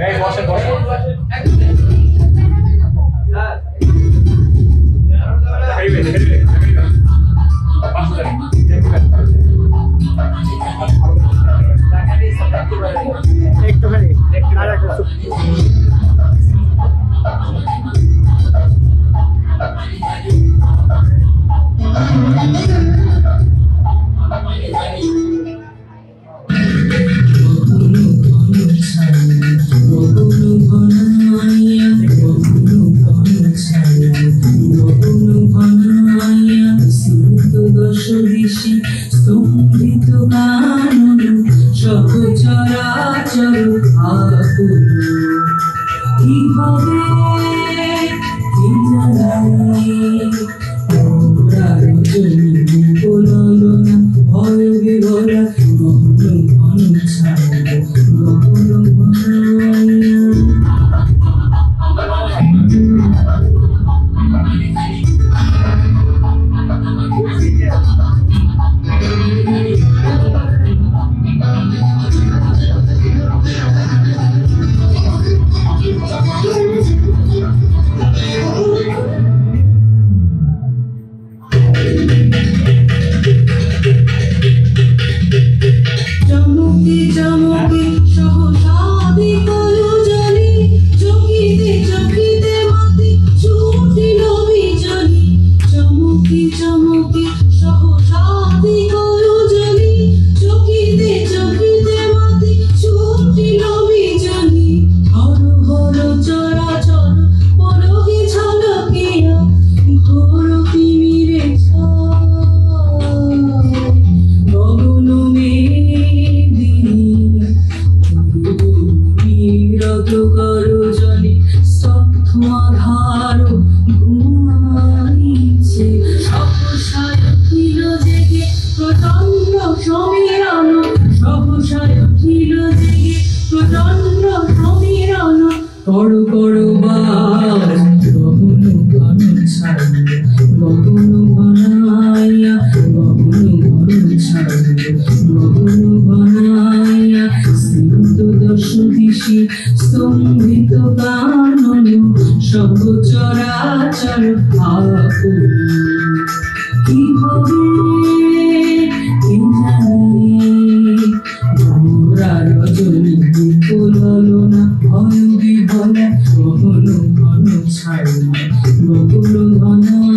এই বসেন বসেন একটুখানি আর একটা স্তম্ভিত কানন সব চরাচর আকুল কি হবে কি জানি ওরা রজনী বলনা ভয় বিভরা গহন ঘন ছায়া গহন ঘন চমকি চমকি সহসাদি কলজনি চকিতে চকিতে মাতি ছুটিল বিজনি চমকি চমকি সহসাদি কলজনি চকিতে চকিতে মাতি ছুটিল বিজনি হর হর চরাচর পলকে ঝলকিয়া ঘোর তিমিরে ছায় গগন নিরত করো জলে স্তব্ধ আধার ঘুমাইছে সহসায় উঠিল জেগে প্রচণ্ড সমীরণ সহসায় উঠিল জেগে প্রচণ্ড সমীরণ করো করো বাজ গগন ঘন ছায়া গগন ঘনাইয়া গগন ঘন ছায়া গগন ঘনাইয়া স্নিগ্ধ দশ দিশি স্তম্ভিত কানন সব চরাচর আকুল কি হবে কি জানি ভোরা রজনী কুললনা ভয় বিভরা গহন ঘন ছায়া গগন ঘন